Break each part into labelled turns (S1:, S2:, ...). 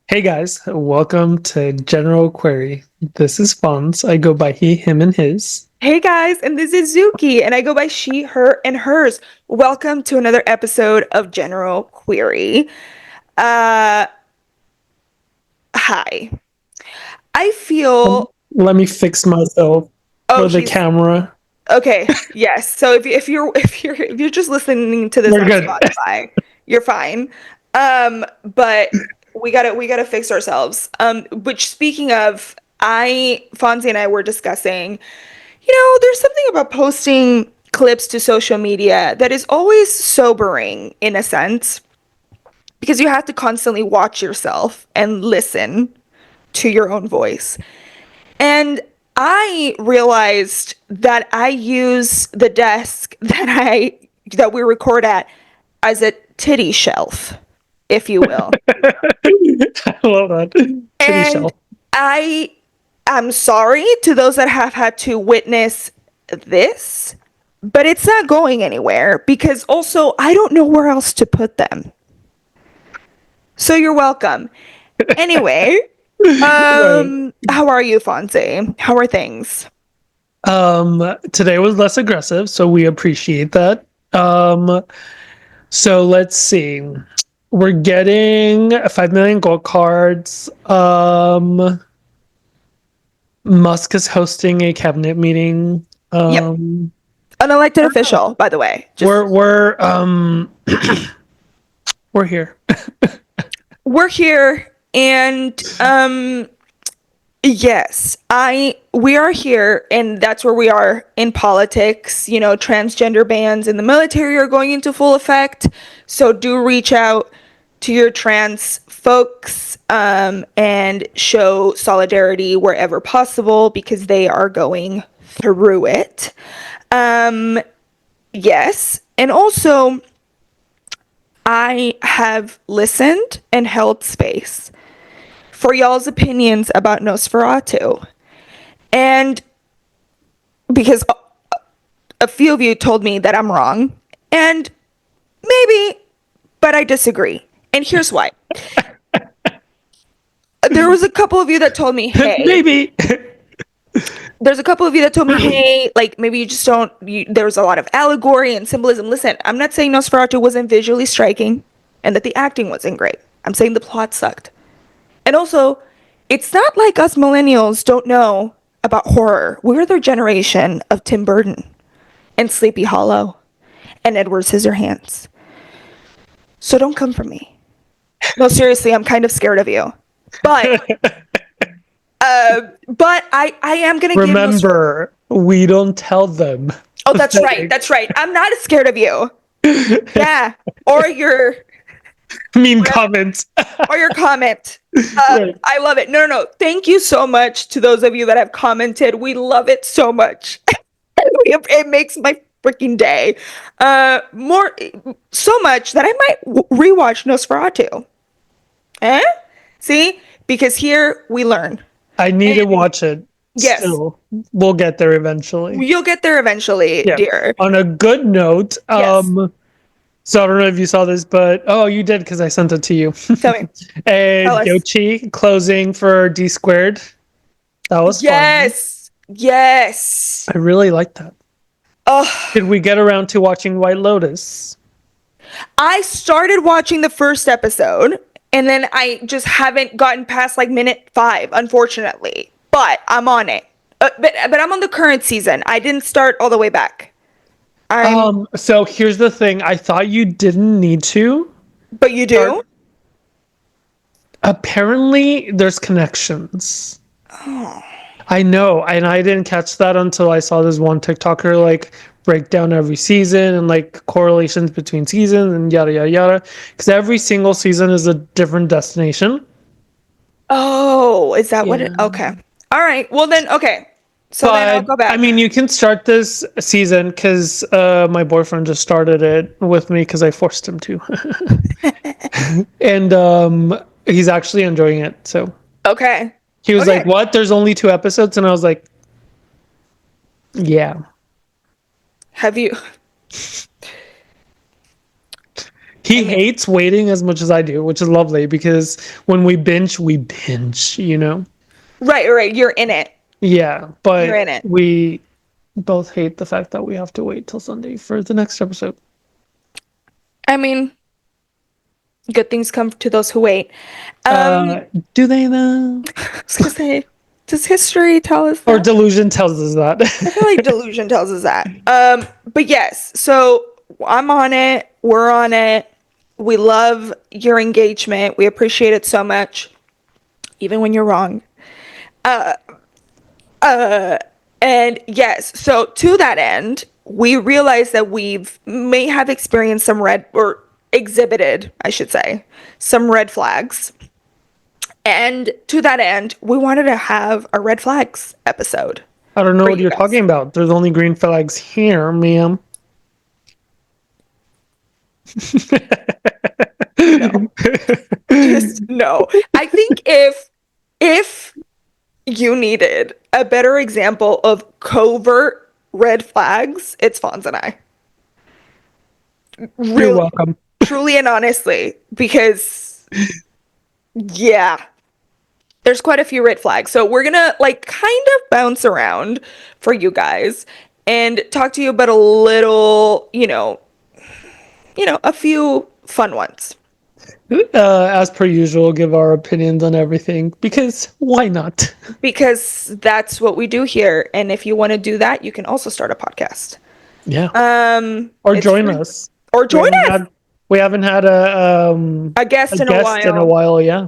S1: Hey guys, welcome to General Query. This is Fonz. I go by he, him, and his.
S2: Hey guys, and this is Zuki, and I go by she, her, and hers. Welcome to another episode of General Query. Uh, Hi. I feel,
S1: Let me fix myself
S2: oh,
S1: for the
S2: she's
S1: camera.
S2: okay. Yes. So if you're just listening to this
S1: We're
S2: on
S1: good.
S2: Spotify, you're fine. But we gotta fix ourselves. Which speaking of, Fonzie and I were discussing. There's something about posting clips to social media that is always sobering in a sense because you have to constantly watch yourself and listen to your own voice. And I realized that I use the desk that we record at as a titty shelf, if you will.
S1: I love that. Titty
S2: And
S1: shell.
S2: I am sorry to those that have had to witness this, but it's not going anywhere because also I don't know where else to put them. So you're welcome. Anyway,
S1: Right.
S2: how are you, Fonzie? How are things?
S1: Today was less aggressive, so we appreciate that. So let's see. We're getting 5 million gold cards. Musk is hosting a cabinet meeting.
S2: Yep,
S1: Um,
S2: unelected official, by the way. Just
S1: we're we're here.
S2: we're here and yes, we are here and that's where we are in politics. Transgender bans in the military are going into full effect. So do reach out to your trans folks and show solidarity wherever possible because they are going through it. Um, yes. And also, I have listened and held space for y'all's opinions about Nosferatu. And because a few of you told me that I'm wrong, and maybe, but I disagree. And here's why. There was a couple of you that told me, hey,
S1: Maybe.
S2: there's a couple of you that told me, hey, like maybe you just don't, there's a lot of allegory and symbolism. Listen, I'm not saying Nosferatu wasn't visually striking and that the acting wasn't great. I'm saying the plot sucked. And also, it's not like us millennials don't know about horror. We're the generation of Tim Burton and Sleepy Hollow and Edward Scissorhands. So don't come for me. No, seriously, I'm kind of scared of you. But I am gonna give those.
S1: Remember, we don't tell them.
S2: Oh, that's right. That's right. I'm not as scared of you. Yeah. Or your
S1: Mean comments.
S2: or your comment.
S1: Right.
S2: I love it. No, no, no. Thank you so much to those of you that have commented. We love it so much. It makes my freaking day. More so much that I might rewatch Nosferatu. Eh? See? Because here we learn.
S1: I need to
S2: And
S1: watch it
S2: yes,
S1: still. We'll get there eventually.
S2: you'll get there eventually,
S1: Yeah.
S2: dear.
S1: On a good note,
S2: Yes.
S1: so I don't know if you saw this, but oh, you did because I sent it to you.
S2: Tell me. Tell
S1: And
S2: us.
S1: Yoshi closing for D squared. That was fun.
S2: Yes. Yes.
S1: I really like that.
S2: Oh,
S1: Did we get around to watching White Lotus?
S2: I started watching the first episode and then I just haven't gotten past like minute 5, unfortunately. But I'm on it. But I'm on the current season. I didn't start all the way back. I'm
S1: So here's the thing. I thought you didn't need to
S2: But you
S1: start.
S2: do?
S1: Apparently, there's connections. I know, and I didn't catch that until I saw this one TikToker like break down every season and like correlations between seasons and yada yada yada. Because every single season is a different destination.
S2: Oh, is that what it?
S1: Yeah.
S2: Okay. All right. Well then, okay. So then I'll
S1: But
S2: go
S1: I mean,
S2: back.
S1: you can start this season because my boyfriend just started it with me because I forced him to, and he's actually enjoying it. So
S2: Okay.
S1: he was like,
S2: Okay.
S1: "What? There's only 2 episodes," and I was like, "Yeah."
S2: Have you
S1: He
S2: And
S1: hates waiting as much as I do, which is lovely because when we binge, you know?
S2: right, you're in it.
S1: Yeah,
S2: You're
S1: but
S2: in it.
S1: we both hate the fact that we have to wait till Sunday for the next episode.
S2: I mean, good things come to those who wait. Um,
S1: Do they though?
S2: I was gonna say, does history tell us
S1: Or
S2: that?
S1: delusion tells us
S2: I feel
S1: that.
S2: like delusion tells us that. But yes, so I'm on it. We're on it. We love your engagement. We appreciate it so much, even when you're wrong. And yes, so to that end, we realize that we've may have experienced some red or exhibited, I should say, some red flags. And to that end, we wanted to have a red flags episode
S1: I don't know
S2: for
S1: what
S2: you
S1: you're
S2: guys.
S1: talking about. There's only green flags here, ma'am.
S2: No, just no. I think if you needed a better example of covert red flags, it's Fonz and I.
S1: You're
S2: Really,
S1: welcome.
S2: truly and honestly, because yeah, there's quite a few red flags. So we're gonna like kind of bounce around for you guys and talk to you about a little, a few fun ones.
S1: As per usual, give our opinions on everything because why not?
S2: Because that's what we do here. And if you want to do that, you can also start a podcast.
S1: Yeah. Or
S2: It's
S1: join
S2: free.
S1: us.
S2: Or
S1: We
S2: join
S1: haven't
S2: us.
S1: had we haven't had
S2: A
S1: a
S2: guest in a
S1: guest in a
S2: while.
S1: while, yeah.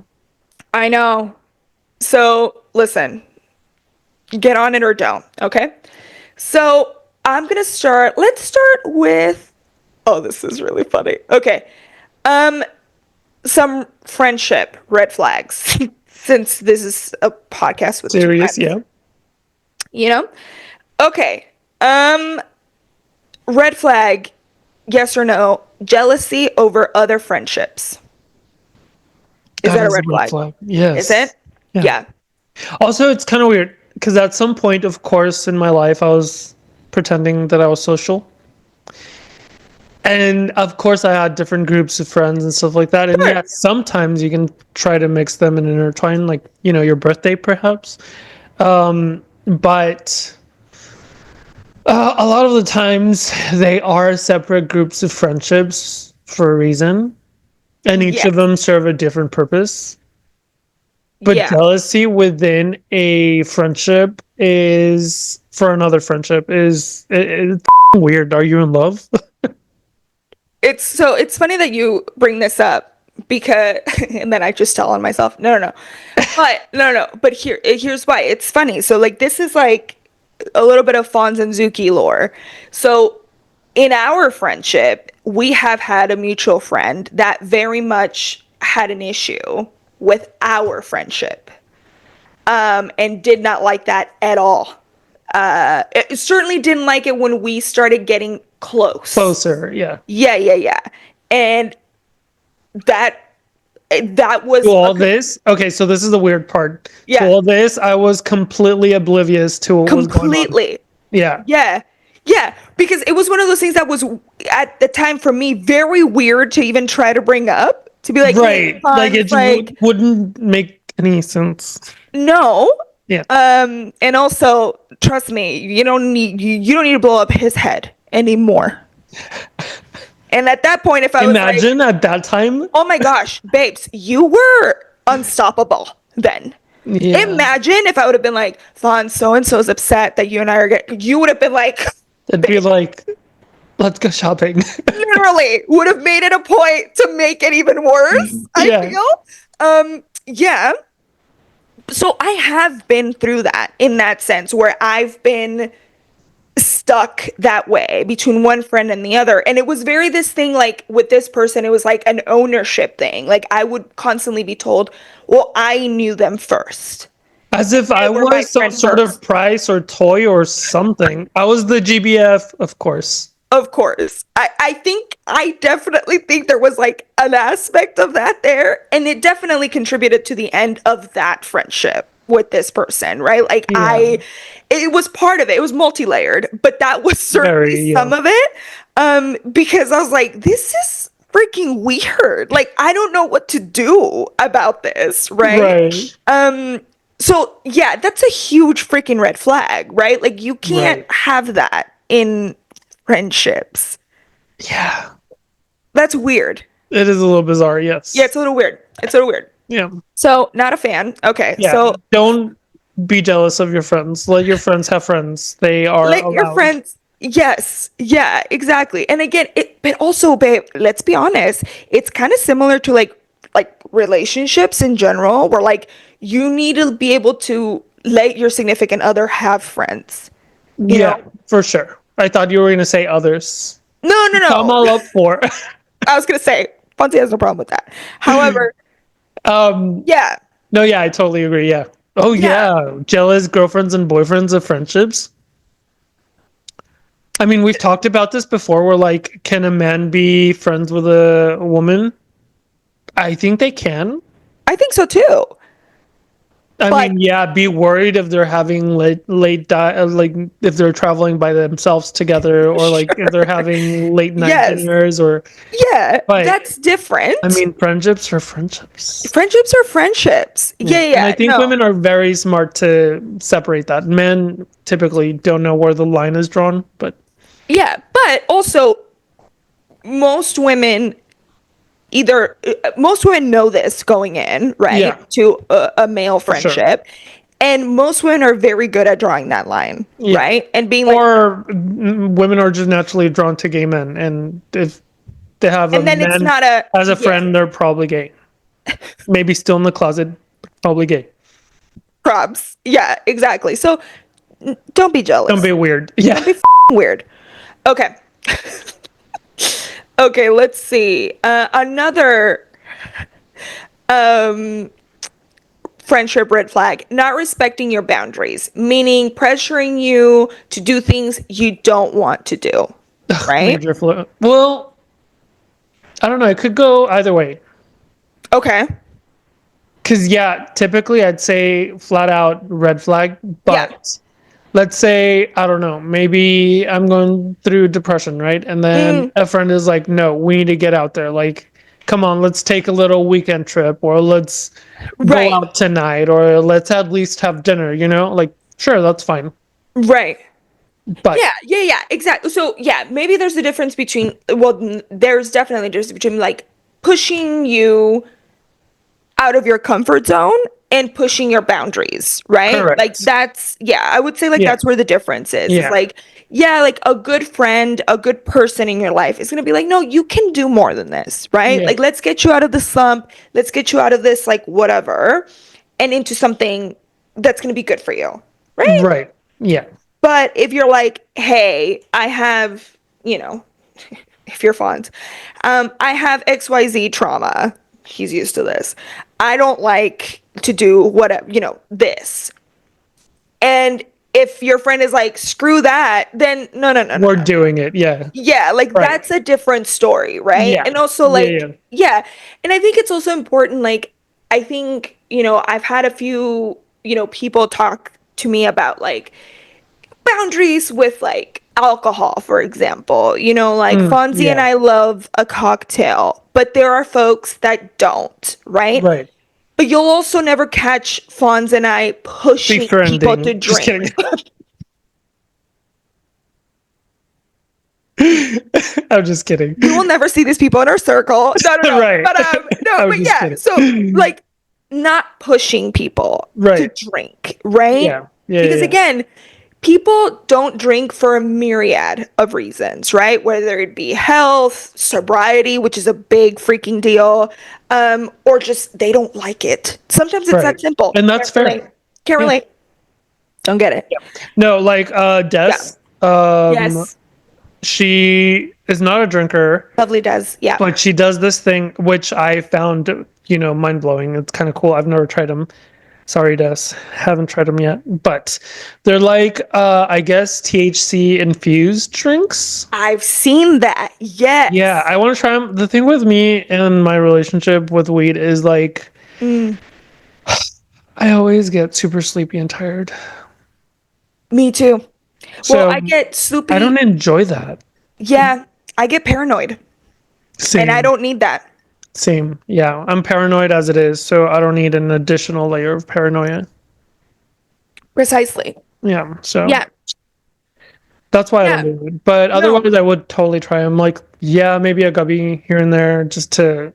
S2: I know. So listen, get on it or don't, okay? So I'm gonna start. Let's start with. Oh, this is really funny. Okay. Um, some friendship red flags. Since this is a podcast with two
S1: Serious,
S2: friends,
S1: yeah.
S2: you know? Okay. Um, red flag, yes or no, jealousy over other friendships. Is
S1: That
S2: that a
S1: is a
S2: red
S1: red
S2: flag?
S1: flag.
S2: Is
S1: Yes.
S2: it?
S1: Yeah.
S2: Yeah.
S1: Also, it's kind of weird because at some point, of course, in my life, I was pretending that I was social. And of course, I had different groups of friends and stuff like that. And
S2: Sure.
S1: yeah, sometimes you can try to mix them and intertwine, like, your birthday, perhaps. But a lot of the times, they are separate groups of friendships for a reason. And each of
S2: Yes.
S1: them serve a different purpose. But
S2: Yeah.
S1: jealousy within a friendship is for another friendship it's weird. Are you in love?
S2: It's funny that you bring this up because and then I just tell on myself. No. But no. But here's why. It's funny. So like this is like a little bit of Fonz and Zuki lore. So in our friendship, we have had a mutual friend that very much had an issue with our friendship. And did not like that at all. It certainly didn't like it when we started getting close.
S1: Closer, yeah.
S2: Yeah. And that that
S1: To
S2: was
S1: all this, okay, so this is the weird part. To
S2: yeah,
S1: all this, I was completely oblivious to what was going on.
S2: completely.
S1: Yeah.
S2: Yeah. Yeah, because it was one of those things that was at the time for me very weird to even try to bring up. To be like, hey,
S1: Right. Like
S2: Fonz,
S1: it
S2: like,
S1: wouldn't make any sense.
S2: no.
S1: Yeah.
S2: And also, trust me, you don't need to blow up his head anymore. And at that point, if I was like,
S1: Imagine at that time.
S2: oh my gosh, babes, you were unstoppable then.
S1: Yeah.
S2: Imagine if I would have been like, Vaughn, so and so's upset that you and I are getting, you would have been like,
S1: It'd be like, let's go shopping.
S2: literally would have made it a point to make it even worse, I
S1: Yeah.
S2: feel. Yeah. So I have been through that in that sense where I've been stuck that way between one friend and the other. And it was very this thing like with this person, it was like an ownership thing. Like I would constantly be told, well, I knew them first.
S1: As if I
S2: They were my
S1: was some
S2: friend
S1: sort of
S2: first.
S1: prize or toy or something. I was the GBF, of course.
S2: Of course. I definitely think there was like an aspect of that there. And it definitely contributed to the end of that friendship with this person, right? Like
S1: Yeah.
S2: it was part of it. It was multi-layered, but that was certainly
S1: Very, yeah.
S2: some of it. Because I was like, this is freaking weird. Like, I don't know what to do about this, right?
S1: Right.
S2: So yeah, that's a huge freaking red flag, right? Like, you can't
S1: Right.
S2: have that in friendships.
S1: Yeah.
S2: That's weird.
S1: It is a little bizarre.
S2: Yeah,
S1: Yes.
S2: it's a little weird. It's a little weird.
S1: Yeah.
S2: So, not a fan. Okay,
S1: Yeah.
S2: so
S1: Don't be jealous of your friends. Let your friends have friends. They are
S2: let your
S1: allowed.
S2: friends. Yes, yeah, exactly. And again, but also, babe, let's be honest. It's kind of similar to like relationships in general, where like you need to be able to let your significant other have friends. You know?
S1: Yeah, for sure. I thought you were going to say others.
S2: No, no,
S1: I'm
S2: no.
S1: all up for.
S2: I was gonna say Fonzie has no problem with that. However,
S1: um,
S2: yeah,
S1: no, yeah, I totally agree. Yeah. Oh,
S2: yeah.
S1: yeah. Jealous girlfriends and boyfriends of friendships. I mean, we've talked about this before. Where like, can a man be friends with a woman? I think they can.
S2: I think so too.
S1: I
S2: But
S1: mean, yeah, be worried if they're having like if they're traveling by themselves together, or like if they're having late night
S2: yes,
S1: dinners, or
S2: yeah,
S1: but
S2: that's
S1: I
S2: different.
S1: mean, friendships are friendships.
S2: Friendships are friendships.
S1: Yeah,
S2: Yeah,
S1: and I
S2: yeah,
S1: think
S2: no.
S1: women are very smart to separate that. Men typically don't know where the line is drawn, but
S2: Yeah, but also most women most women know this going in, right,
S1: yeah,
S2: to a male
S1: for sure.
S2: friendship. And most women are very good at drawing that line,
S1: Yeah.
S2: right? And being like,
S1: Or women are just naturally drawn to gay men, and if they have a
S2: and then it's
S1: man
S2: not a,
S1: as a
S2: yeah,
S1: friend, they're probably gay. Maybe still in the closet, probably gay.
S2: probs. Yeah, exactly. So don't be
S1: Don't be
S2: jealous.
S1: weird. Yeah.
S2: Don't be weird. Okay. Okay, let's see. Another friendship red flag, not respecting your boundaries, meaning pressuring you to do things you don't want to do, right?
S1: Major flu. Well, I don't know. It could go either way.
S2: Okay.
S1: Because, yeah, typically I'd say flat out red flag,
S2: Yeah.
S1: but let's say, I don't know, maybe I'm going through depression, right? And then
S2: Mm,
S1: a friend is like, no, we need to get out there. Like, come on, let's take a little weekend trip, or let's go
S2: right.
S1: out tonight, or let's at least have dinner, you know? Like, sure, that's fine.
S2: Right.
S1: But
S2: Yeah, yeah, yeah, exactly. So, yeah, maybe there's a difference between, well, there's definitely a difference between like pushing you out of your comfort zone and pushing your boundaries, right? Like
S1: correct.
S2: that's, yeah, I would say like
S1: Yeah.
S2: that's where the difference is. Is
S1: Yeah.
S2: like, yeah, like a good friend, a good person in your life is going to be like, "No, you can do more than this," right?
S1: Yeah.
S2: Like let's get you out of the slump, let's get you out of this like whatever and into something that's going to be good for you, right?
S1: Right. Yeah.
S2: But if you're like, "Hey, I have, you know, if you're fond. I have XYZ trauma. He's used to this. I don't like to do whatever, this. And if your friend is like, screw that, then no, no, no, no,
S1: We're
S2: no.
S1: doing it. Yeah.
S2: Yeah, like
S1: Right.
S2: that's a different story, right?
S1: Yeah.
S2: And also,
S1: Yeah.
S2: like,
S1: Yeah.
S2: yeah. And I think it's also important, like, I think, I've had a few, people talk to me about like, boundaries with like alcohol, for example. Like Fonzie and
S1: Yeah.
S2: I love a cocktail, but there are folks that don't, right?
S1: Right.
S2: But you'll also never catch Fonz and I pushing people to
S1: Befriending. Just
S2: drink.
S1: kidding. I'm just kidding.
S2: We will never see these people in our circle. No, no, no.
S1: Right.
S2: But no,
S1: I'm
S2: but
S1: just
S2: yeah.
S1: kidding.
S2: So like not pushing people to
S1: Right.
S2: drink, right?
S1: Yeah. Yeah.
S2: Because
S1: Yeah.
S2: again, people don't drink for a myriad of reasons, right? Whether it be health, sobriety, which is a big freaking deal, or just they don't like it. Sometimes it's
S1: Right.
S2: that simple.
S1: And that's
S2: Can't relate.
S1: fair.
S2: Can't
S1: Yeah.
S2: relate. Don't get it.
S1: No, like Des,
S2: Yeah.
S1: um,
S2: Yes.
S1: she is not a drinker,
S2: Lovely does. Yeah.
S1: but she does this thing which I found, mind blowing. It's kind of cool. I've never tried them. Sorry, Des, haven't tried them yet. But they're like, I guess THC infused drinks.
S2: I've seen that.
S1: Yeah,
S2: Yes.
S1: I want to try them. The thing with me and my relationship with weed is like,
S2: Mm,
S1: I always get super sleepy and tired.
S2: me too. Well,
S1: So
S2: I get
S1: I
S2: sloopy.
S1: don't enjoy that.
S2: Yeah, I get paranoid. And I
S1: Same.
S2: don't need that.
S1: Same. Yeah. I'm paranoid as it is, so I don't need an additional layer of paranoia.
S2: Precisely.
S1: Yeah. So
S2: Yeah.
S1: that's why I don't
S2: Yeah.
S1: do it. But
S2: No,
S1: otherwise, I would totally try. I'm like, yeah, maybe a gubby here and there just to,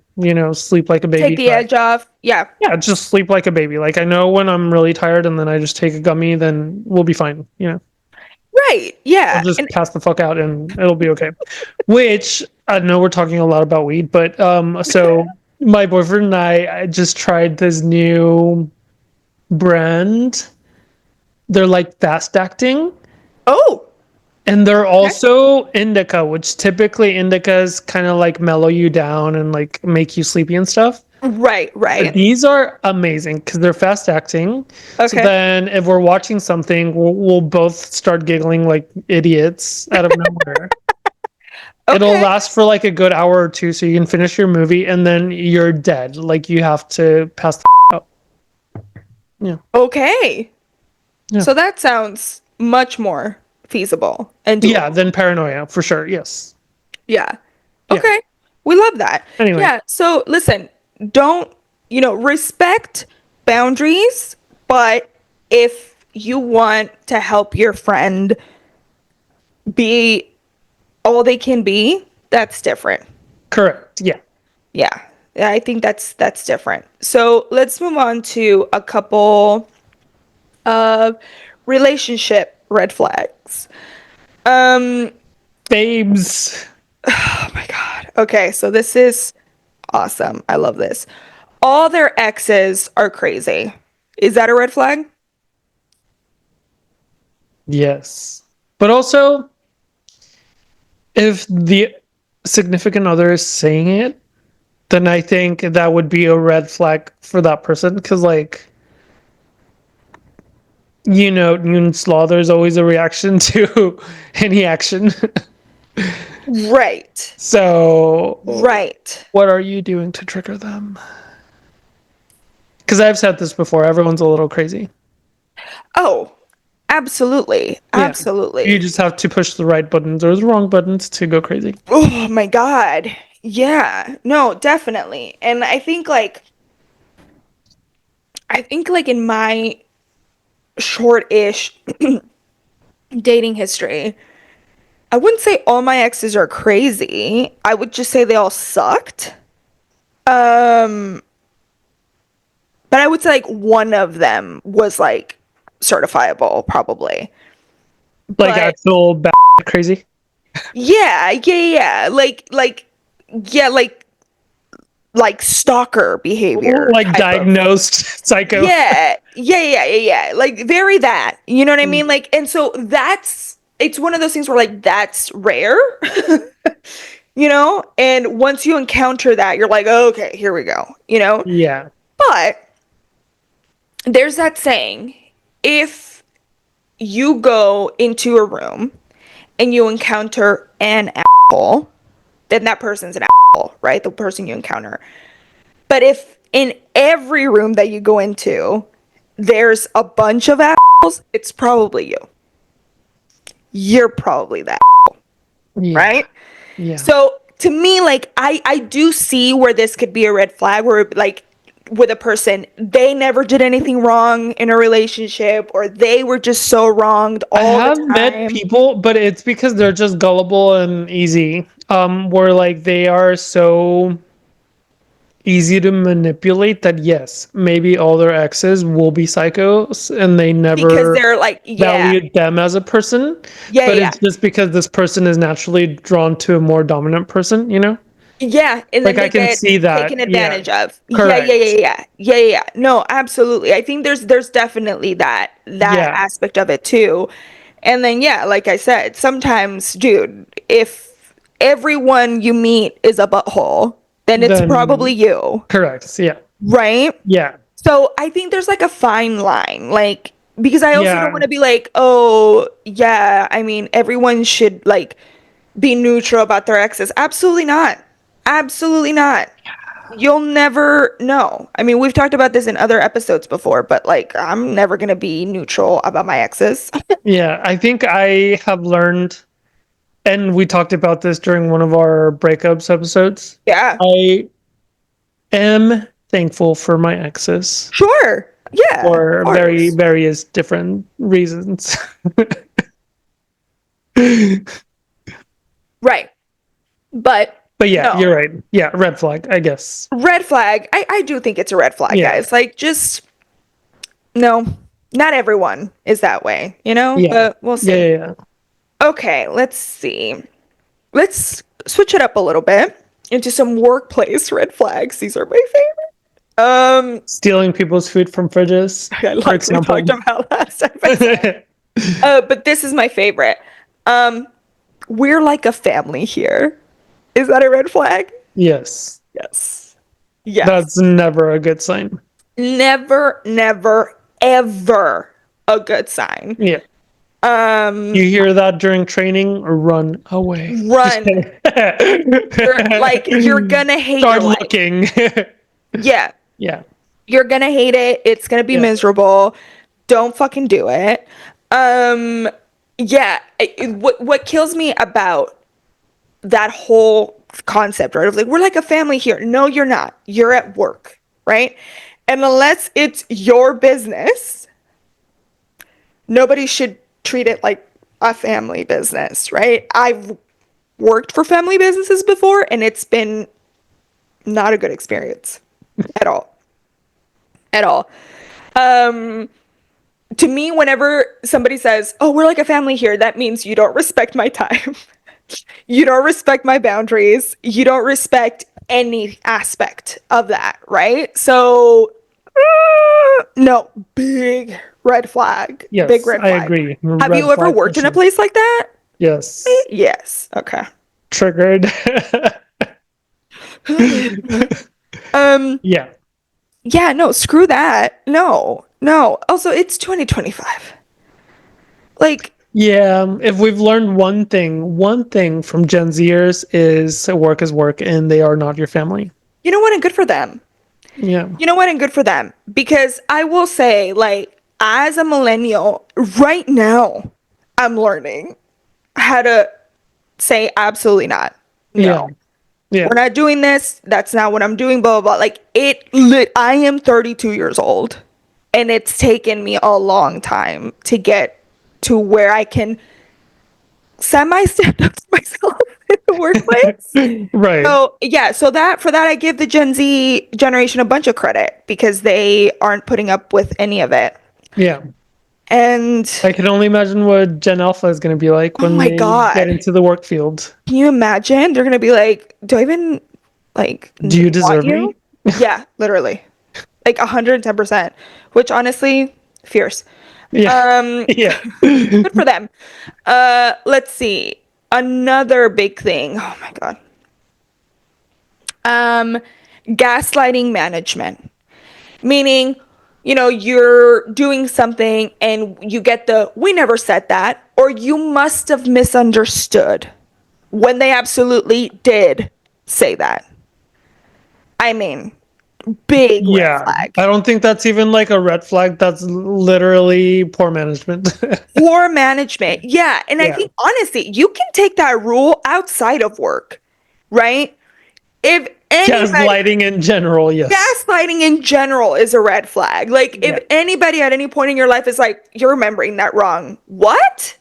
S1: sleep like a
S2: take
S1: baby.
S2: the
S1: But
S2: edge off. Yeah.
S1: yeah, just sleep like a baby. Like I know when I'm really tired and then I just take a gummy, then we'll be fine.
S2: Right.
S1: I'll
S2: Yeah.
S1: just
S2: And
S1: pass the fuck out and it'll be okay. Which I know we're talking a lot about weed, but so my boyfriend and I just tried this new brand. They're like fast acting.
S2: oh,
S1: And they're
S2: okay.
S1: also indica, which typically indicas kind of like mellow you down and like make you sleepy and stuff.
S2: Right,
S1: But
S2: right.
S1: these are amazing because they're fast acting. So
S2: Okay.
S1: then if we're watching something, we'll both start giggling like idiots out of nowhere. It'll
S2: Okay.
S1: last for like a good hour or two so you can finish your movie and then you're dead. Like you have to pass the out. Yeah.
S2: Okay.
S1: Yeah.
S2: So that sounds much more feasible and
S1: Yeah,
S2: doable.
S1: then paranoia for sure. Yes.
S2: Yeah.
S1: Yeah.
S2: Okay. We love that.
S1: Anyway,
S2: Yeah. So listen, don't, respect boundaries, but if you want to help your friend be all they can be, that's different.
S1: correct. Yeah.
S2: Yeah. Yeah, I think that's different. So let's move on to a couple of relationship red flags. Um,
S1: Babes.
S2: oh my God. Okay, so this is awesome. I love this. All their exes are crazy. Is that a red flag?
S1: Yes. But also, if the significant other is saying it, then I think that would be a red flag for that person. Because, like, Newton's law, there's always a reaction to any action.
S2: Right.
S1: So,
S2: Right.
S1: what are you doing to trigger them? Because I've said this before, everyone's a little crazy.
S2: Oh, absolutely.
S1: Yeah. You
S2: Absolutely.
S1: just have to push the right buttons or the wrong buttons to go crazy.
S2: Oh my God. Yeah. No, definitely. And I think like in my short-ish dating history, I wouldn't say all my exes are crazy. I would just say they all sucked. Um, but I would say like one of them was like certifiable, probably.
S1: Like,
S2: But
S1: actual crazy.
S2: yeah, yeah, yeah. Yeah, like stalker behavior
S1: Like,
S2: type of.
S1: diagnosed psycho.
S2: Yeah, yeah, yeah, yeah, yeah. Like very that. You know what I
S1: Mm.
S2: mean? Like, and so it's one of those things where like that's rare. And once you encounter that, you're like, oh, okay, here we go.
S1: Yeah.
S2: But there's that saying, if you go into a room and you encounter an asshole, then that person's an asshole, right? The person you encounter. But if in every room that you go into, there's a bunch of assholes, it's probably you. You're probably that,
S1: Yeah.
S2: right?
S1: Yeah.
S2: So to me, like I do see where this could be a red flag where like with a person, they never did anything wrong in a relationship or they were just so wronged
S1: I
S2: all the
S1: have met
S2: time
S1: people, but it's because they're just gullible and easy. Where like they are so easy to manipulate that yes, maybe all their exes will be psychos and they
S2: because
S1: never
S2: they're like, yeah,
S1: valued them as a person,
S2: yeah,
S1: but
S2: yeah,
S1: it's just because this person is naturally drawn to a more dominant person.
S2: yeah, and
S1: Like
S2: then
S1: I
S2: they
S1: can
S2: get
S1: see
S2: taken
S1: that. Yeah.
S2: advantage of. Yeah, yeah,
S1: Correct.
S2: yeah, yeah, yeah, yeah, yeah. No, absolutely. I think there's definitely that
S1: Yeah.
S2: aspect of it too. And then yeah, like I said, sometimes, dude, if everyone you meet is a butthole, then it's probably
S1: Then
S2: you,
S1: correct. Yeah.
S2: right?
S1: Yeah.
S2: So I think there's like a fine line, like because I also don't
S1: Yeah.
S2: want to be like, oh yeah, I mean everyone should like be neutral about their exes. Absolutely not. Absolutely not. You'll never know. I mean, we've talked about this in other episodes before, but like I'm never gonna be neutral about my exes.
S1: Yeah. I think I have learned and we talked about this during one of our breakups episodes.
S2: Yeah.
S1: I am thankful for my exes
S2: Sure. Yeah. Of
S1: for very
S2: course.
S1: various different reasons.
S2: Right. But
S1: But yeah,
S2: no.
S1: you're right. Yeah, red flag, I guess.
S2: Red flag. I do think it's a red flag,
S1: Yeah.
S2: guys. Like, just no. Not everyone is that way, you know?
S1: Yeah.
S2: But we'll
S1: Yeah,
S2: see.
S1: yeah, yeah.
S2: Okay, let's see. Let's switch it up a little bit into some workplace red flags. These are my favorite.
S1: Stealing people's food from fridges,
S2: I
S1: for
S2: like we talked
S1: example.
S2: about last episode. But this is my favorite. Um, we're like a family here. Is that a red flag?
S1: Yes.
S2: Yes. Yes.
S1: That's never a good sign.
S2: Never, never, ever a good sign.
S1: Yeah. You hear that during training, run away. Just
S2: Run.
S1: kidding.
S2: You're gonna hate your
S1: Start
S2: life.
S1: looking.
S2: Yeah.
S1: Yeah.
S2: You're gonna hate it. It's gonna be
S1: Yeah.
S2: miserable. Don't fucking do it. Yeah. What kills me about that whole concept, right? Of like, we're like a family here. No, you're not. You're at work, right? And unless it's your business, nobody should treat it like a family business, right? I've worked for family businesses before and it's been not a good experience at all. At all. To me, whenever somebody says, "Oh, we're like a family here," that means you don't respect my time. You don't respect my boundaries. You don't respect any aspect of that, right? So, no, big red flag. Big
S1: Yes,
S2: red
S1: I
S2: flag.
S1: agree.
S2: Have
S1: Red
S2: you ever
S1: flag for
S2: worked in a
S1: sure.
S2: place like that?
S1: Yes.
S2: Yes. Okay.
S1: Triggered. Yeah.
S2: Yeah, no, screw that. No, no. Also, it's 2025. Like,
S1: Yeah. If we've learned one thing from Gen Zers is work is work and they are not your family.
S2: you know what? And good for them.
S1: Yeah.
S2: You know what? And good for them. Because I will say, like, as a millennial, right now, I'm learning how to say absolutely not.
S1: Yeah.
S2: No.
S1: Yeah.
S2: We're not doing this. That's not what I'm doing, blah, blah, blah. Like, I am 32 years old, and it's taken me a long time to get to where I can semi stand up to myself in the workplace.
S1: Right.
S2: So yeah, so that for that I give the Gen Z generation a bunch of credit because they aren't putting up with any of it.
S1: Yeah.
S2: And
S1: I can only imagine what Gen Alpha is going to be like
S2: oh
S1: when
S2: my
S1: they get
S2: God,
S1: into the work field.
S2: can you imagine? They're gonna be like, do I even like
S1: Do you
S2: want
S1: deserve
S2: you?
S1: me?
S2: Yeah, literally, like 110%. Which honestly, fierce.
S1: Yeah.
S2: Um,
S1: Yeah.
S2: good for them. Let's see. Another big thing. Oh my God. Um, gaslighting management, meaning, you're doing something and you get the, we never said that, or you must have misunderstood when they absolutely did say that. I mean, big red
S1: Yeah.
S2: flag.
S1: I don't think that's even like a red flag. That's literally poor management.
S2: Poor management. Yeah. And I
S1: Yeah.
S2: think honestly, you can take that rule outside of work, right? If anybody,
S1: Gaslighting in general, yes.
S2: gaslighting in general is a red flag. Like,
S1: Yeah.
S2: if anybody at any point in your life is like, you're remembering that wrong. What?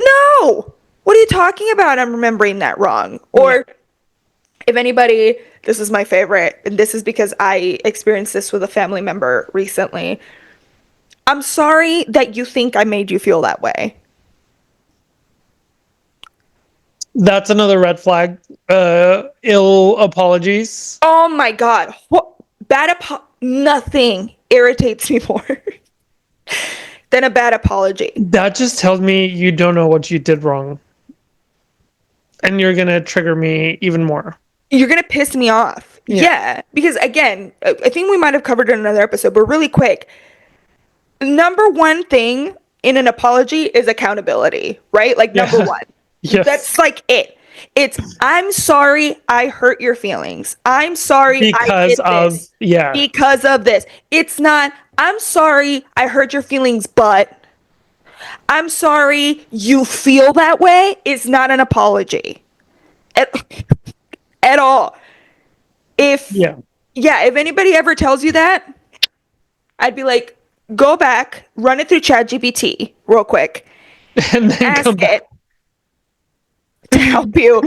S2: No. What are you talking about? I'm remembering that wrong.
S1: Yeah.
S2: Or if anybody, this is my favorite, and this is because I experienced this with a family member recently. I'm sorry that you think I made you feel that way.
S1: That's another red flag. Ill apologies.
S2: Oh my God. Nothing irritates me more than a bad apology.
S1: That just tells me you don't know what you did wrong. And you're going to trigger me even more.
S2: You're going to piss me off. Yeah. Because again, I think we might have covered it in another episode, but really quick. Number one thing in an apology is accountability, right? Like, number one.
S1: Yes.
S2: That's like it. It's, I'm sorry I hurt your feelings. I'm sorry I did this.
S1: Yeah.
S2: Because of this. It's not, I'm sorry I hurt your feelings, but I'm sorry you feel that way is not an apology at, at all. If,
S1: Yeah.
S2: yeah, if anybody ever tells you that, I'd be like, go back, run it through ChatGPT real quick,
S1: And then
S2: ask
S1: come back.
S2: it to help you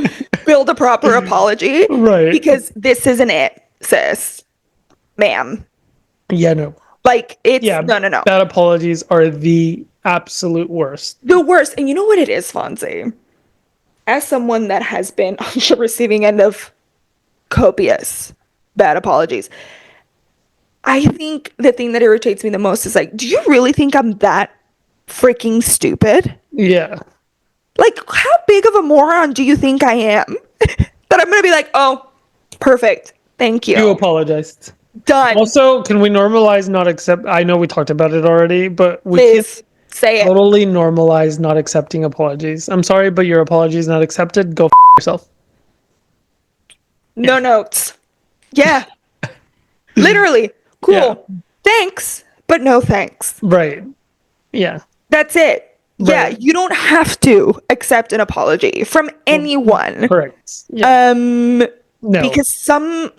S2: build a proper apology
S1: Right.
S2: because this isn't it, sis, ma'am.
S1: Yeah, no.
S2: Like, it's
S1: Yeah,
S2: no, no, no.
S1: bad apologies are the absolute worst.
S2: The worst. And you know what it is, Fonzie? As someone that has been on the receiving end of copious bad apologies, I think the thing that irritates me the most is like, do you really think I'm that freaking stupid?
S1: Yeah.
S2: Like, how big of a moron do you think I am? That I'm gonna be like, oh, perfect. Thank
S1: You
S2: you.
S1: apologized.
S2: Done.
S1: Also, can we normalize not accept? I know we talked about it already, but we can
S2: Please say it.
S1: totally normalize not accepting apologies. I'm sorry, but your apology is not accepted. Go yourself.
S2: No notes. Yeah. Literally.
S1: Yeah.
S2: Cool. Thanks, but no thanks.
S1: Right. Yeah.
S2: That's it. Yeah,
S1: Right.
S2: you don't have to accept an apology from anyone.
S1: Correct. Yeah.
S2: Um
S1: No.
S2: because some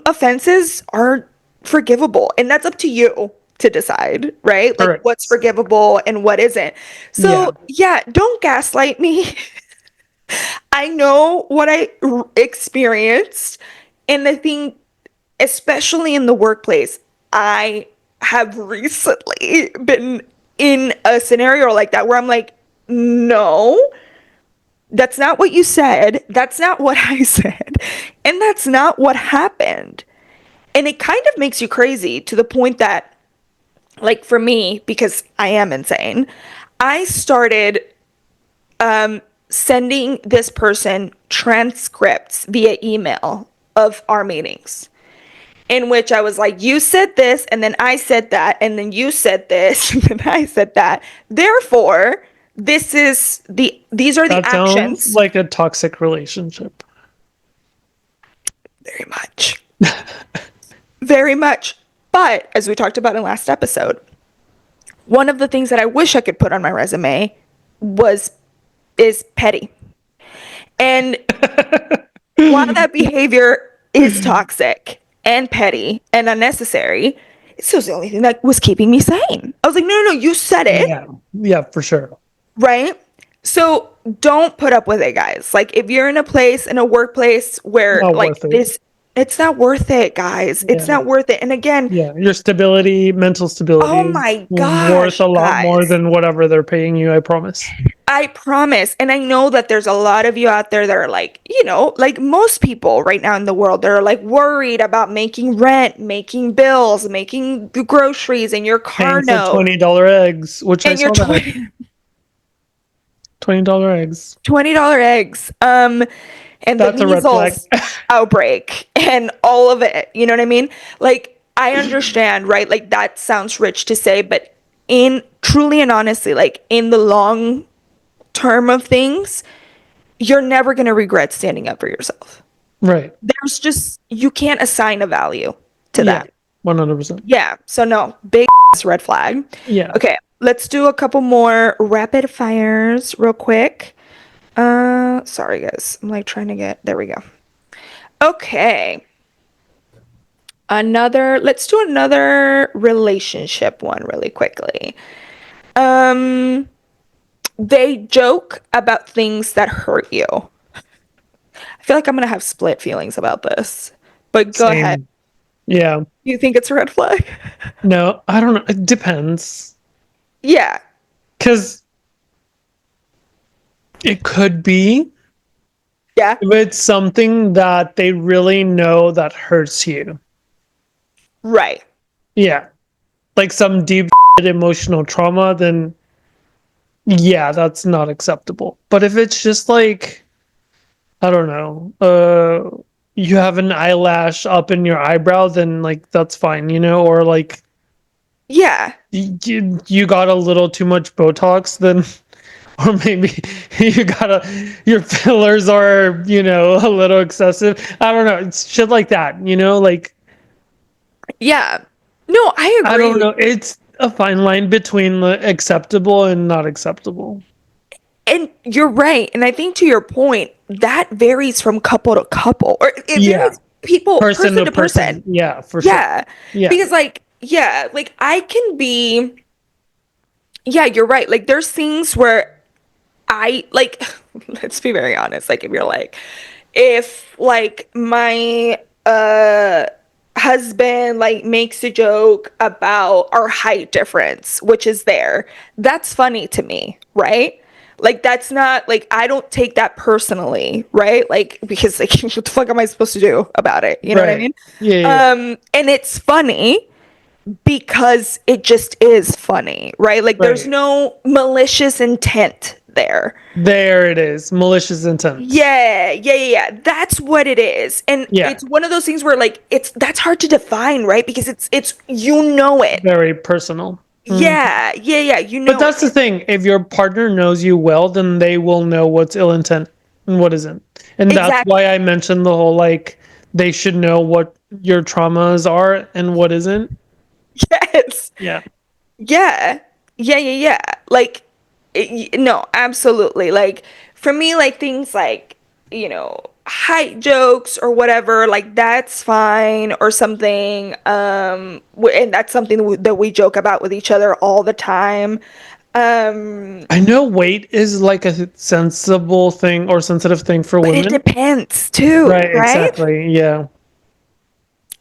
S2: offenses are forgivable and that's up to you to decide, right? Like what's
S1: Correct.
S2: forgivable and what isn't.
S1: Yeah.
S2: So, yeah, don't gaslight me. I know what I experienced and the thing especially in the workplace, I have recently been in a scenario like that where I'm like, no, that's not what you said. That's not what I said. And that's not what happened. And it kind of makes you crazy to the point that, like, for me, because I am insane, I started sending this person transcripts via email of our meetings in which I was like, you said this, and then I said that, and then you said this, and then I said that. Therefore, these are the
S1: That sounds
S2: actions.
S1: like a toxic relationship.
S2: Very much. Very much. But as we talked about in last episode, one of the things that I wish I could put on my resume was is petty. And while that behavior is toxic and petty and unnecessary, it's just the only thing that was keeping me sane. I was like, no, no, no, you said it,
S1: Yeah. Yeah, for sure.
S2: right? So don't put up with it, guys. Like if you're in a place, in a workplace where
S1: Not
S2: like
S1: worth it.
S2: this, it's not worth it, guys. It's
S1: Yeah.
S2: not worth it. And again,
S1: Yeah. Your stability, mental stability
S2: oh
S1: is
S2: my
S1: worth
S2: gosh,
S1: a lot more
S2: guys.
S1: than whatever they're paying you, I promise.
S2: I promise. And I know that there's a lot of you out there that are like, like most people right now in the world, they're like worried about making rent, making bills, making the groceries and your car
S1: Paying for
S2: note
S1: $20 eggs, which I
S2: and your
S1: saw that. $20 eggs.
S2: $20 eggs. And the
S1: That's a red flag.
S2: measles outbreak and all of it. You know what I mean? Like, I understand, right? Like, that sounds rich to say, but in truly and honestly, like, in the long term of things, you're never going to regret standing up for yourself.
S1: Right.
S2: There's just, you can't assign a value to
S1: Yeah.
S2: that.
S1: 100%.
S2: Yeah. So, no, big red flag.
S1: Yeah.
S2: Okay. Let's do a couple more rapid fires real quick. Sorry guys. I'm like trying to get, there we go. Okay. Let's do another relationship one really quickly. Um, they joke about things that hurt you. I feel like I'm gonna have split feelings about this, but go ahead.
S1: Same. Yeah.
S2: You think it's a red flag?
S1: No, I don't know. It depends.
S2: Yeah.
S1: Because it could be
S2: Yeah.
S1: if it's something that they really know that hurts you.
S2: Right.
S1: Yeah. Like some deep emotional trauma, then yeah, that's not acceptable. But if it's just like, I don't know, you have an eyelash up in your eyebrow, then like that's fine, or like
S2: Yeah.
S1: you got a little too much Botox, then or maybe your fillers are, a little excessive. I don't know. It's shit like that, like
S2: Yeah. No, I
S1: I don't
S2: agree.
S1: know. It's a fine line between the acceptable and not acceptable.
S2: And you're right. And I think to your point, that varies from couple to couple, or it
S1: Yeah.
S2: varies people,
S1: Person
S2: person
S1: to
S2: to person.
S1: person. Yeah, for sure.
S2: Yeah.
S1: Yeah.
S2: Because like, yeah, like I can be, yeah, you're right. Like there's things where I like, let's be very honest. Like if you're like, if like my husband like makes a joke about our height difference, which is there, that's funny to me, right? Like that's not like I don't take that personally, right? Like because like what the fuck am I supposed to do about it? You know what I
S1: Right.
S2: mean?
S1: Yeah, yeah, yeah.
S2: And it's funny because it just is funny, right? Like there's
S1: Right.
S2: no malicious intent there.
S1: There it is. Malicious intent.
S2: Yeah. That's what it is. And
S1: Yeah.
S2: it's one of those things where like it's that's hard to define, right? Because it's you know it.
S1: Very personal. Mhm.
S2: Yeah, you
S1: But
S2: know
S1: that's the
S2: it.
S1: thing. If your partner knows you well, then they will know what's ill intent and what isn't. And that's why
S2: Exactly.
S1: I mentioned the whole like they should know what your traumas are and what isn't.
S2: Yes.
S1: Yeah.
S2: Yeah. Yeah. Like no, absolutely. Like for me like things like, you know, height jokes or whatever, like that's fine or something and that's something that we joke about with each other all the time. Um
S1: I know weight is like a sensible thing or sensitive thing for
S2: but it
S1: women.
S2: depends too,
S1: Right,
S2: right?
S1: exactly. Yeah.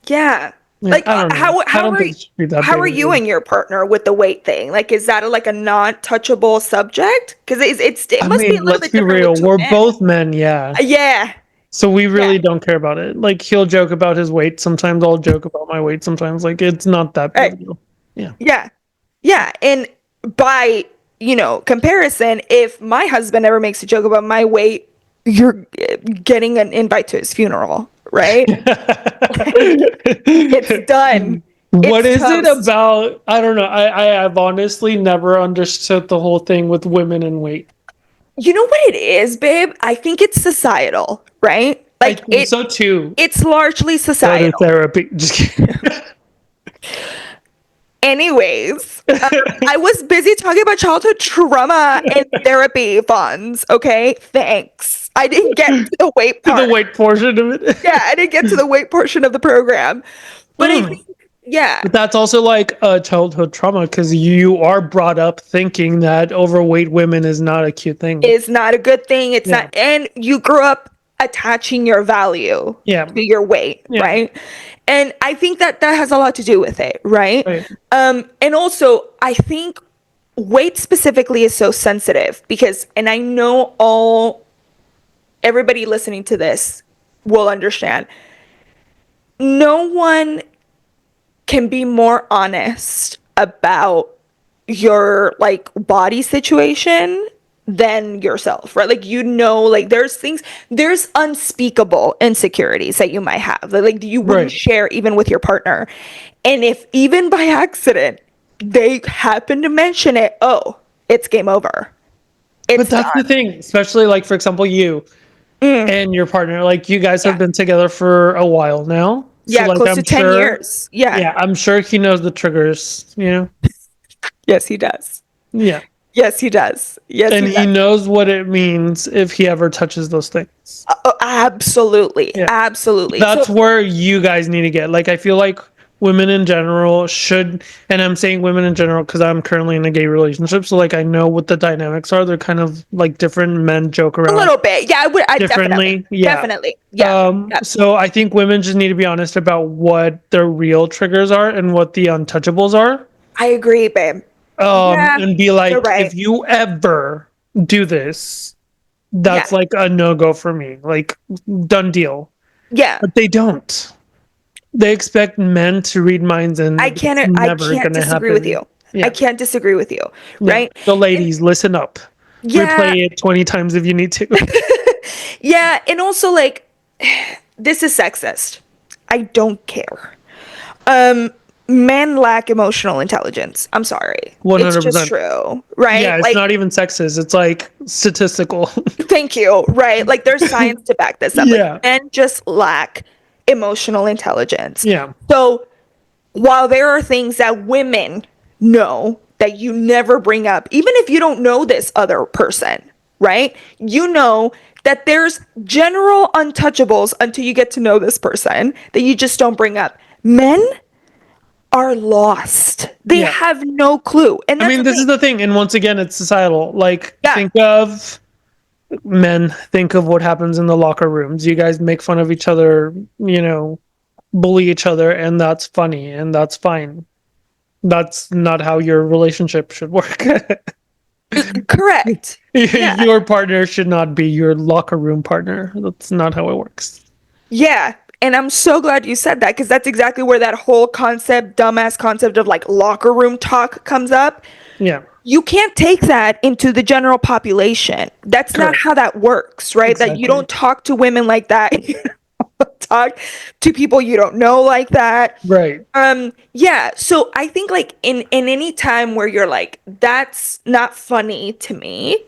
S2: Yeah.
S1: Yeah,
S2: Like
S1: I don't know. I don't think it should be that
S2: how
S1: big
S2: are
S1: of a
S2: you
S1: deal.
S2: and your partner with the weight thing? Like is that like a non-touchable subject? Because it
S1: I
S2: must be a
S1: mean,
S2: little
S1: let's
S2: bit
S1: be
S2: different with
S1: real.
S2: two
S1: We're
S2: men.
S1: both men, yeah.
S2: Yeah.
S1: So we
S2: Yeah.
S1: really don't care about it. Like he'll joke about his weight. Sometimes I'll joke about my weight. Sometimes like it's not that big of
S2: Right.
S1: a deal. Yeah.
S2: Yeah. Yeah. And by, you know, comparison, if my husband ever makes a joke about my weight, you're getting an invite to his funeral, right? It's done.
S1: What
S2: It's
S1: is it
S2: toast.
S1: about? I don't know. I've honestly never understood the whole thing with women and weight.
S2: You know what it is, babe? I think it's societal, right?
S1: I
S2: Like
S1: think so too.
S2: it's largely
S1: Go to
S2: societal.
S1: therapy. Just kidding.
S2: Anyways, I was busy talking about childhood trauma and therapy funds. Okay, thanks. I didn't get to the weight
S1: To the
S2: part.
S1: weight portion of it.
S2: Yeah, I didn't get to the weight portion of the program. But I
S1: Mm.
S2: think, yeah,
S1: But that's also like a childhood trauma because you are brought up thinking that overweight women is not a cute thing.
S2: is not a good thing. It's
S1: Yeah.
S2: not, and you grew up attaching your value
S1: Yeah.
S2: to your weight,
S1: Yeah.
S2: right? And I think that that has a lot to do with it, right?
S1: Right.
S2: And also, I think weight specifically is so sensitive because, and I know everybody listening to this will understand. No one can be more honest about your like body situation than yourself, right? Like you know, like there's unspeakable insecurities that you might have that like you wouldn't
S1: Right.
S2: share even with your partner. And if even by accident they happen to mention it, oh, it's game over.
S1: But
S2: It's
S1: that's the
S2: done.
S1: thing, especially like for example, you and your partner, like you guys have
S2: Yeah.
S1: been together for a while now. So
S2: Yeah,
S1: like
S2: close to
S1: I'm
S2: 10
S1: sure,
S2: years. Yeah.
S1: yeah, I'm sure he knows the triggers, you know?
S2: Yes, he does.
S1: Yeah.
S2: Yes, he does. Yes,
S1: And
S2: he
S1: he
S2: does.
S1: knows what it means if he ever touches those things.
S2: Oh, absolutely.
S1: Yeah.
S2: Absolutely. So
S1: That's where you guys need to get. Like, I feel like women in general should, and I'm saying women in general because I'm currently in a gay relationship. So, like, I know what the dynamics are. They're kind of like different. Men joke
S2: a
S1: around
S2: little bit. Yeah, I definitely.
S1: differently. Yeah.
S2: Definitely. Yeah. Yeah.
S1: So I think women just need to be honest about what their real triggers are and what the untouchables are.
S2: I agree, babe. Yeah,
S1: And be
S2: you're
S1: like, if
S2: right.
S1: you ever do this,
S2: Yeah.
S1: that's like a no go for me. Like, done deal.
S2: Yeah.
S1: But they don't. They expect men to read minds, and it's
S2: I
S1: never
S2: can't
S1: gonna
S2: disagree with
S1: happen.
S2: you. I
S1: Yeah.
S2: can't disagree with you,
S1: Yeah.
S2: right?
S1: So,
S2: And
S1: ladies, listen up.
S2: yeah,
S1: Replay it 20 times if you need to.
S2: yeah, and also like this is sexist. I don't care. Um Men lack emotional intelligence. I'm sorry. It's just
S1: 100%.
S2: true, right?
S1: Yeah, it's
S2: Like
S1: not even sexist. It's like statistical.
S2: thank you, right? Like there's science to back this up. Like
S1: Yeah.
S2: men just lack emotional intelligence.
S1: Yeah.
S2: So while there are things that women know that you never bring up, even if you don't know this other person, right? You know that there's general untouchables until you get to know this person that you just don't bring up. Men are lost. They
S1: Yeah.
S2: have no clue. And
S1: I
S2: that's
S1: mean,
S2: the
S1: this
S2: thing.
S1: is the thing, and once again, it's societal. Like,
S2: Yeah.
S1: think of what happens in the locker rooms. You guys make fun of each other, bully each other, and that's funny, and that's fine. That's not how your relationship should work.
S2: Correct. Yeah.
S1: Your partner should not be your locker room partner. That's not how it works.
S2: Yeah. And I'm so glad you said that because that's exactly where that whole concept, dumbass concept of like locker room talk comes up.
S1: Yeah,
S2: You can't take that into the general population. That's not
S1: correct.
S2: how that works, right? That you
S1: Exactly.
S2: don't talk to women like that. You don't talk to people you don't know like that.
S1: Right.
S2: Yeah, so I think like in any time where you're like that's not funny to me,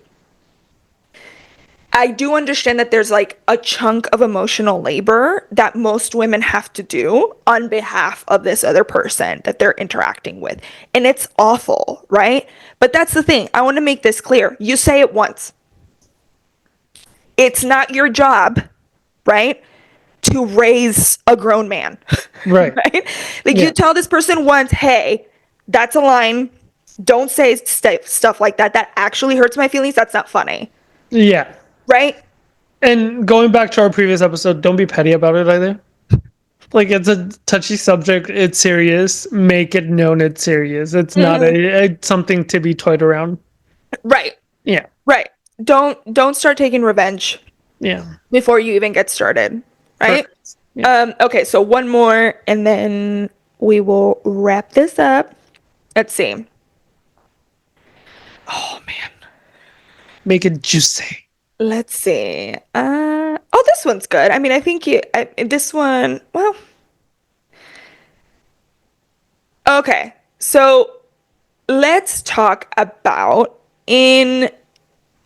S2: I do understand that there's like a chunk of emotional labor that most women have to do on behalf of this other person that they're interacting with. And it's awful, right? But that's the thing. I want to make this clear. You say it once. It's not your job, right? To raise a grown man,
S1: Right.
S2: right? Like you
S1: Yeah.
S2: tell this person once, hey, that's a line. Don't say stuff like that. That actually hurts my feelings. That's not funny,
S1: Yeah.
S2: right?
S1: And going back to our previous episode, don't be petty about it either. Like, it's a touchy subject. It's serious. Make it known it's serious. It's not
S2: Mhm.
S1: something to be toyed around.
S2: Right.
S1: Yeah.
S2: Right. Don't start taking revenge
S1: Yeah.
S2: before you even get started, right?
S1: Correct. Yeah.
S2: Okay, so one more and then we will wrap this up. Let's see. Oh man.
S1: Make it juicy.
S2: Let's see. Oh, this one's good. I mean, I think this one, well, okay. So let's talk about in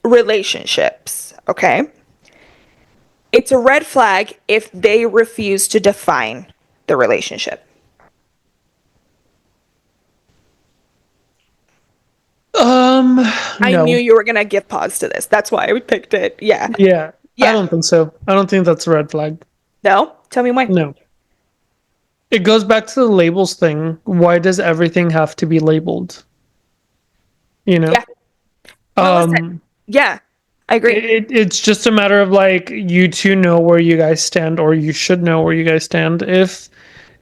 S2: relationships, okay? It's a red flag if they refuse to define the relationship. I knew
S1: No.
S2: you were gonna give pause to this. That's why we picked it. Yeah.
S1: Yeah. I
S2: Yeah.
S1: don't think so. I don't think that's a red flag.
S2: No? Tell me why.
S1: No. It goes back to the labels thing. Why does everything have to be labeled? You know?
S2: Yeah. No, listen. Yeah. I agree.
S1: It's just a matter of like you two know where you guys stand, or you should know where you guys stand. If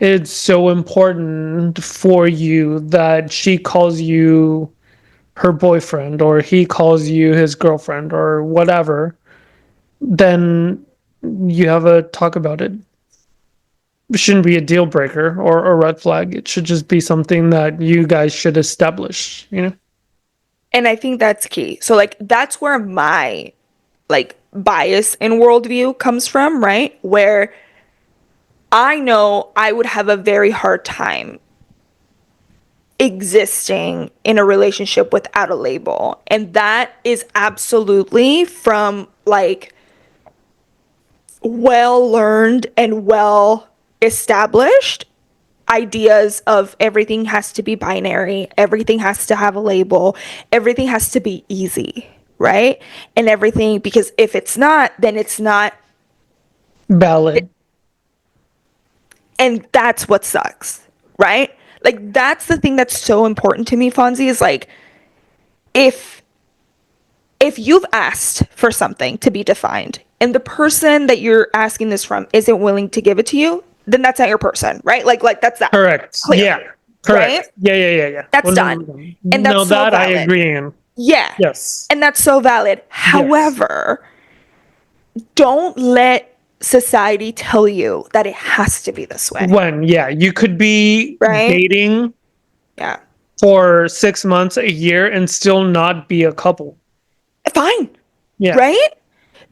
S1: it's so important for you that she calls you her boyfriend or he calls you his girlfriend or whatever, then you have a talk about it. It shouldn't be a deal breaker or a red flag. It should just be something that you guys should establish, you know?
S2: And I think that's key. So like that's where my like bias in worldview comes from, right? Where I know I would have a very hard time existing in a relationship without a label. And that is absolutely from like well learned and well established ideas of everything has to be binary, everything has to have a label, everything has to be easy, right? And everything, because if it's not, then it's not.
S1: Valid.
S2: And that's what sucks, right? Like, that's the thing that's so important to me, Fonzie, is like, if you've asked for something to be defined and the person that you're asking this from isn't willing to give it to you, then that's not your person, right? Like that's that.
S1: Correct.
S2: Clear,
S1: Yeah.
S2: right?
S1: Correct. Yeah.
S2: That's done. And that's
S1: No,
S2: so
S1: that I
S2: valid.
S1: agree in.
S2: Yeah.
S1: Yes.
S2: And that's so valid.
S1: Yes.
S2: However, don't let society tell you that it has to be this way,
S1: Yeah, you could be
S2: right?
S1: dating
S2: Yeah.
S1: for 6 months, a year, and still not be a couple.
S2: Fine.
S1: Yeah.
S2: Right?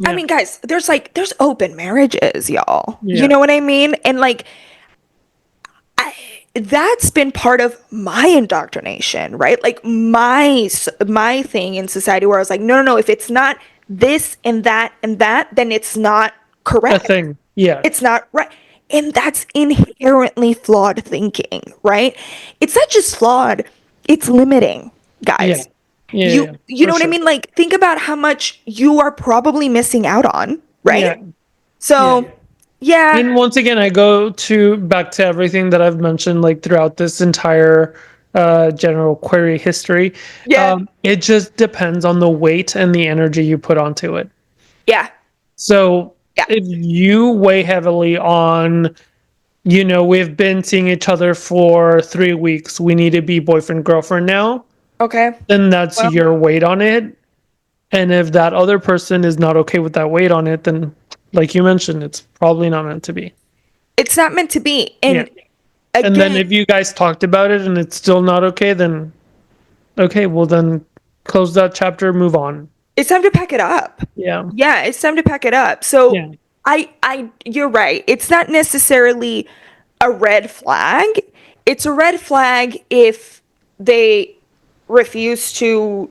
S2: I
S1: Yeah.
S2: mean, guys, there's open marriages, y'all. You
S1: Yeah.
S2: know what I mean? And like that's been part of my indoctrination, right? Like my thing in society where I was like, no, if it's not this and that, then it's not
S1: A
S2: correct.
S1: thing. Yeah.
S2: It's not right. And that's inherently flawed thinking, right? It's not just flawed. it's limiting,
S1: Yeah.
S2: guys.
S1: Yeah.
S2: You
S1: Yeah.
S2: you
S1: For
S2: know what I
S1: sure.
S2: mean? Like, think about how much you are probably missing out on,
S1: Yeah.
S2: right?
S1: Yeah.
S2: So, yeah,
S1: And once again, I go to back to everything that I've mentioned, like throughout this entire general query history.
S2: yeah,
S1: It just depends on the weight and the energy you put onto it.
S2: yeah,
S1: So
S2: yeah.
S1: if you weigh heavily on, we've been seeing each other for 3 weeks, we need to be boyfriend girlfriend now,
S2: Okay.
S1: then that's
S2: Well,
S1: your weight on it. And if that other person is not okay with that weight on it, then like you mentioned, it's probably not meant to be.
S2: it's not meant to be.
S1: Yeah.
S2: And
S1: And then
S2: again,
S1: if you guys talked about it and it's still not okay, then okay, well then close that chapter, move on.
S2: it's time to pack it up.
S1: Yeah.
S2: Yeah, it's time to pack it up. So,
S1: Yeah.
S2: you're right. It's not necessarily a red flag. It's a red flag if they refuse to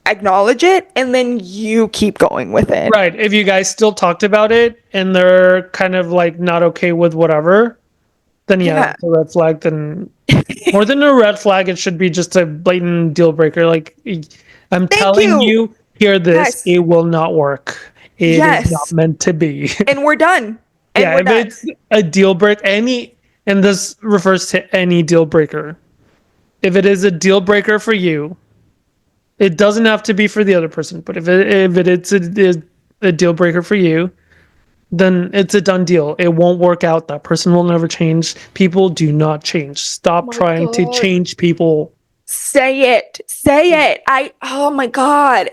S2: acknowledge it and then you keep going with it.
S1: Right. If you guys still talked about it and they're kind of like not okay with whatever, then yeah,
S2: Yeah.
S1: that's a red flag. Then more than a red flag, it should be just a blatant deal breaker. Like, I'm
S2: Thank
S1: telling
S2: you.
S1: you, hear this,
S2: Yes.
S1: it will not work. It is not
S2: Yes.
S1: meant to be.
S2: And we're done. And
S1: Yeah,
S2: we're
S1: if
S2: done.
S1: it's a deal break, and this refers to any deal breaker. If it is a deal breaker for you, it doesn't have to be for the other person, but if it's a deal breaker for you, then it's a done deal. It won't work out. That person will never change. People do not change.
S2: Oh
S1: Stop
S2: my
S1: trying to
S2: God.
S1: change people.
S2: Say it. Say
S1: Yeah.
S2: it. Oh my God.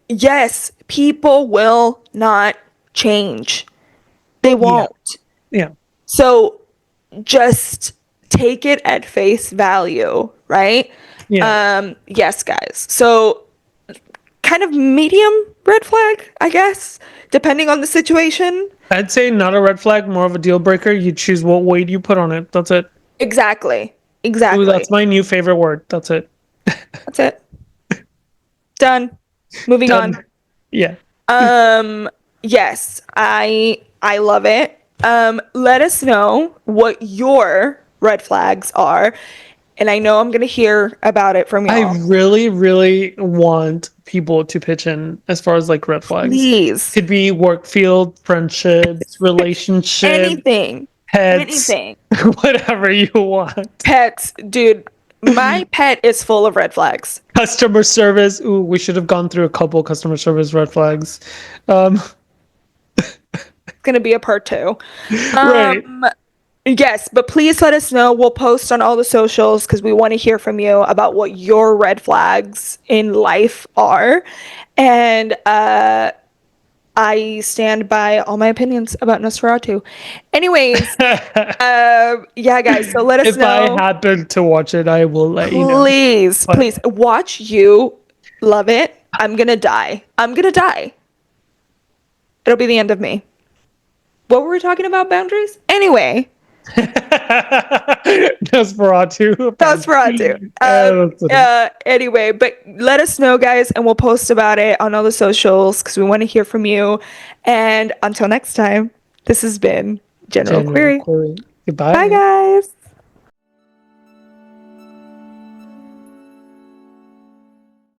S2: Yes, people will not change. They
S1: Yeah.
S2: won't.
S1: Yeah.
S2: So just take it at face value, right?
S1: Yeah.
S2: Yes, guys. So kind of medium red flag, I guess, depending on the situation.
S1: I'd say not a red flag, more of a deal breaker. You choose what weight you put on it. That's it.
S2: Exactly.
S1: Ooh,
S2: Exactly.
S1: that's my new favorite word. That's it.
S2: That's it. Done. Moving on.
S1: Done. Yeah.
S2: Yes, I love it. Let us know what your red flags are. And I know I'm gonna hear about it from
S1: I
S2: y'all.
S1: really, really want people to pitch in as far as like red flags.
S2: Please.
S1: Could be work field, friendships, relationship,
S2: Anything.
S1: pets,
S2: Anything.
S1: whatever you want.
S2: Pets, dude. My pet is full of red flags.
S1: Customer service. Ooh, we should have gone through a couple customer service red flags. Um,
S2: It's gonna be a part two.
S1: right.
S2: Yes, but please let us know. We'll post on all the socials because we want to hear from you about what your red flags in life are. And I stand by all my opinions about Nosferatu. Anyways, yeah, guys. So let us
S1: If I
S2: know.
S1: happen to watch it, I will let you know.
S2: Please,
S1: But
S2: please watch you. Love it. I'm gonna die. I'm gonna die. It'll be the end of me. What were we talking about? Boundaries? Anyway.
S1: Nosferatu.
S2: Nosferatu.
S1: That's it.
S2: Anyway, but let us know, guys, and we'll post about it on all the socials because we want to hear from you. And until next time, this has been General
S1: General
S2: Query.
S1: query.
S2: Bye,
S1: Goodbye.
S2: guys.